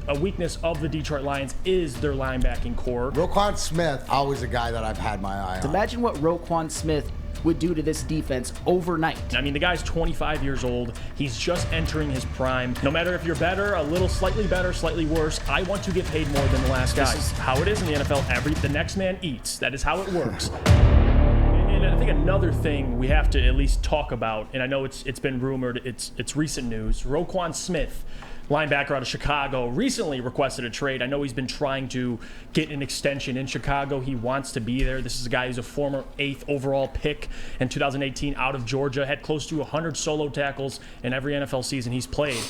a weakness of the Detroit Lions is their linebacking core. Roquan Smith, always a guy that I've had my eye on. Imagine what Roquan Smith would do to this defense overnight. I mean, the guy's 25 years old. He's just entering his prime. No matter if you're better, a little slightly better, slightly worse, I want to get paid more than the last guy. This is how it is in the NFL. The next man eats. That is how it works. And I think another thing we have to at least talk about, and I know it's been rumored, it's recent news, Roquan Smith, linebacker out of Chicago, recently requested a trade. I know he's been trying to get an extension in Chicago. He wants to be there. This is a guy who's a former 8th overall pick in 2018 out of Georgia, had close to 100 solo tackles in every NFL season he's played.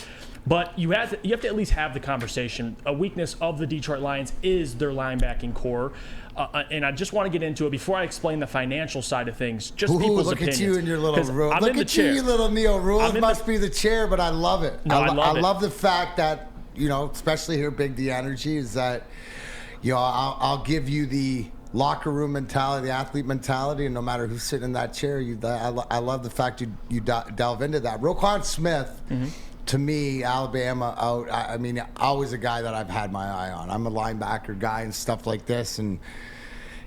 But you have to at least have the conversation. A weakness of the Detroit Lions is their linebacking core. And I just want to get into it before I explain the financial side of things. Just people's look opinions. Look at you in your little rule. I'm Look in the at chair. you little Neil rule. It must be the chair, but I love it. No, I love it. I love the fact that, especially here, Big D Energy, is that, I'll give you the locker room mentality, the athlete mentality, and no matter who's sitting in that chair, I love the fact you delve into that. Roquan Smith, to me, Alabama out. I mean, always a guy that I've had my eye on. I'm a linebacker guy and stuff like this, and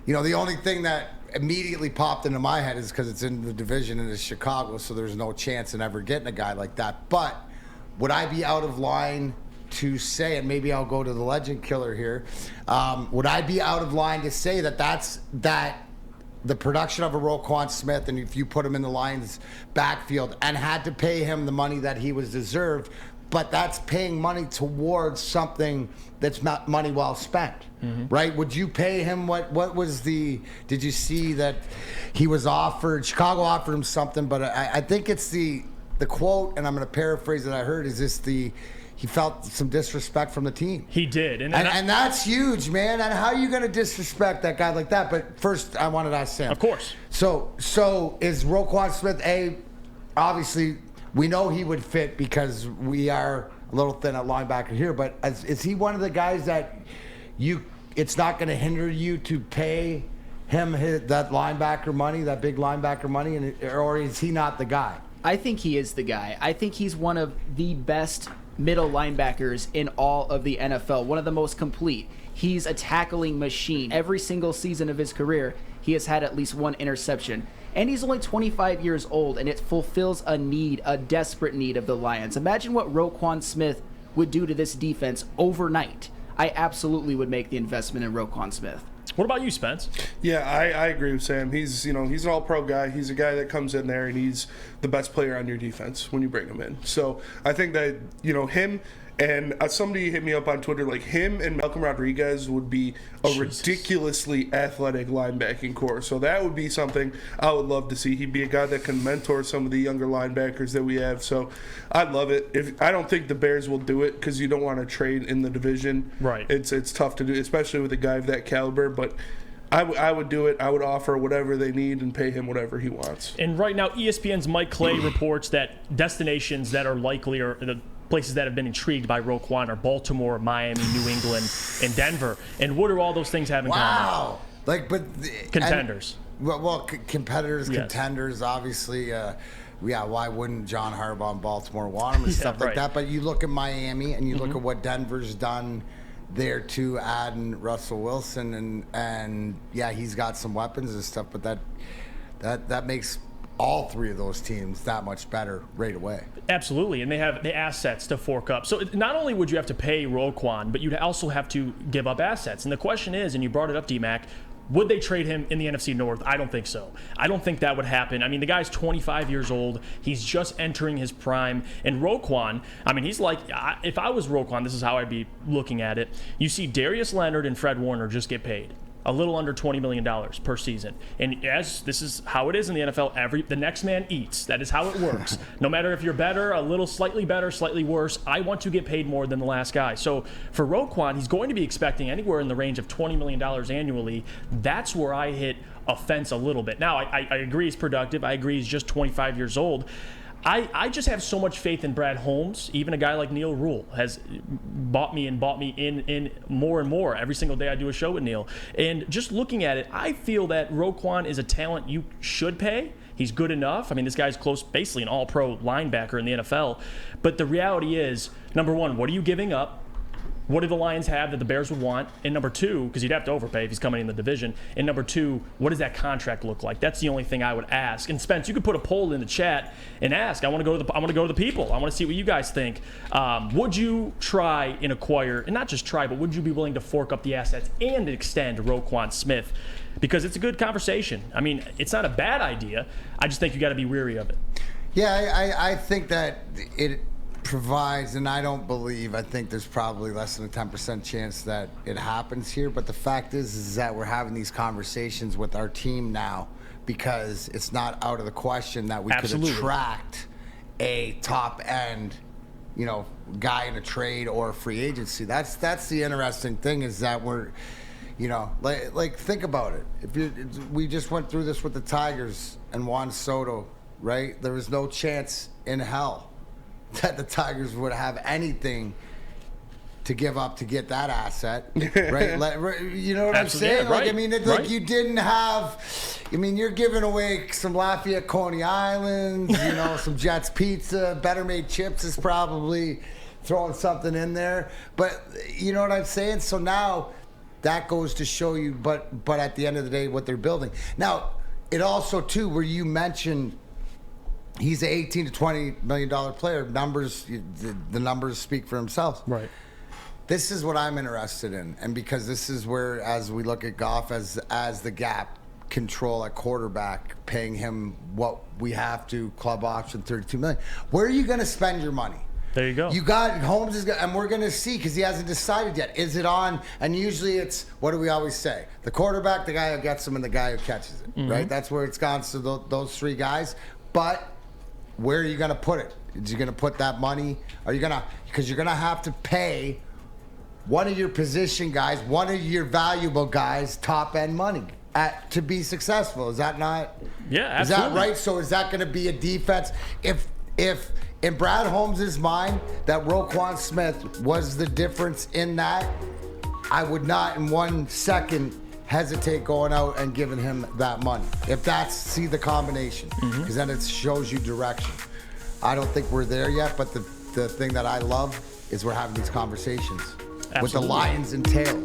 the only thing that immediately popped into my head is because it's in the division and it's Chicago, so there's no chance in ever getting a guy like that. But would I be out of line to say, and maybe I'll go to the legend killer here, would I be out of line to say that the production of a Roquan Smith, and if you put him in the Lions backfield and had to pay him the money that he was deserved, but that's paying money towards something that's not money well spent, right? Would you pay him what was did you see that he was offered, Chicago offered him something, but I think it's the quote, and I'm going to paraphrase that I heard, is this he felt some disrespect from the team. He did. And that's huge, man. And how are you going to disrespect that guy like that? But first, I wanted to ask Sam. Of course. So is Roquan Smith, obviously, we know he would fit because we are a little thin at linebacker here, but is he one of the guys that it's not going to hinder you to pay him that linebacker money, that big linebacker money, or is he not the guy? I think he is the guy. I think he's one of the best middle linebackers in all of the NFL, one of the most complete. He's a tackling machine. Every single season of his career, he has had at least one interception. And he's only 25 years old, and it fulfills a desperate need of the Lions. Imagine what Roquan Smith would do to this defense overnight. I absolutely would make the investment in Roquan Smith. What about you, Spence? Yeah, I agree with Sam. He's an all-pro guy. He's a guy that comes in there and he's the best player on your defense when you bring him in. So I think that him and somebody hit me up on Twitter, like him and Malcolm Rodriguez would be a ridiculously athletic linebacking core. So that would be something I would love to see. He'd be a guy that can mentor some of the younger linebackers that we have. So I'd love it. I don't think the Bears will do it because you don't want to trade in the division. Right. It's tough to do, especially with a guy of that caliber. But I would do it. I would offer whatever they need and pay him whatever he wants. And right now, ESPN's Mike Clay reports that destinations that are likely, or the places that have been intrigued by Roquan, are Baltimore, Miami, New England, and Denver. And what do all those things have in common? Wow. Contenders. Competitors, Yes. Contenders, obviously. Why wouldn't John Harbaugh and Baltimore want him and stuff like that? But you look at Miami and you look at what Denver's done there to add in Russell Wilson, and he's got some weapons and stuff, but that makes all three of those teams that much better right away. Absolutely, and they have the assets to fork up. So not only would you have to pay Roquan, but you'd also have to give up assets. And the question is, and you brought it up, D-Mac, would they trade him in the NFC North? I don't think so. I don't think that would happen. I mean, the guy's 25 years old. He's just entering his prime. And Roquan, I mean, he's like, if I was Roquan, this is how I'd be looking at it. You see Darius Leonard and Fred Warner just get paid a little under $20 million per season. And as this is how it is in the NFL, the next man eats. That is how it works. No matter if you're better, a little slightly better, slightly worse, I want to get paid more than the last guy. So for Roquan, he's going to be expecting anywhere in the range of $20 million annually. That's where I hit a fence a little bit. Now, I agree he's productive. I agree he's just 25 years old. I just have so much faith in Brad Holmes. Even a guy like Neil Rule has bought me in more and more every single day I do a show with Neil. And just looking at it, I feel that Roquan is a talent you should pay. He's good enough. I mean, this guy's close, basically an all-pro linebacker in the NFL. But the reality is, number one, what are you giving up? what do the Lions have that the Bears would want? And number two, because you'd have to overpay if he's coming in the division. And number two, what does that contract look like? That's the only thing I would ask. And Spence, you could put a poll in the chat and ask. I want to go to the people. I want to see what you guys think. Would you try and acquire, and not just try, but would you be willing to fork up the assets and extend Roquan Smith? Because it's a good conversation. I mean, it's not a bad idea. I just think you got to be weary of it. Yeah, I think that it provides, and I think there's probably less than a 10% chance that it happens here. But the fact is that we're having these conversations with our team now because it's not out of the question that we could attract a top end, guy in a trade or a free agency. That's the interesting thing is that we're, like think about it. We just went through this with the Tigers and Juan Soto, right? There was no chance in hell that the Tigers would have anything to give up to get that asset, right? You know what I'm saying? Right, you didn't have. You're giving away some Lafayette Coney Islands, some Jets pizza, Better Made chips is probably throwing something in there. But you know what I'm saying? So now that goes to show you. But at the end of the day, what they're building now. It also too, where you mentioned. He's an $18 to $20 million player. The numbers speak for themselves. Right. This is what I'm interested in, and because this is where, as we look at Goff as the gap control at quarterback, paying him what we have to, club option $32 million. Where are you going to spend your money? There you go. You got Holmes and we're going to see because he hasn't decided yet. Is it on? And usually it's, what do we always say? The quarterback, the guy who gets him, and the guy who catches it. Right. That's where it's gone. So those three guys, but. Where are you going to put it? Are you going to put that money? Because you're going to have to pay one of your position guys, one of your valuable guys, top end money to be successful. Is that not? Yeah, absolutely. Is that right? So is that going to be a defense? If in Brad Holmes' mind that Roquan Smith was the difference in that, I would not in 1 second hesitate going out and giving him that money. If see the combination, because then it shows you direction. I don't think we're there yet, but the thing that I love is we're having these conversations with the Lions and tail.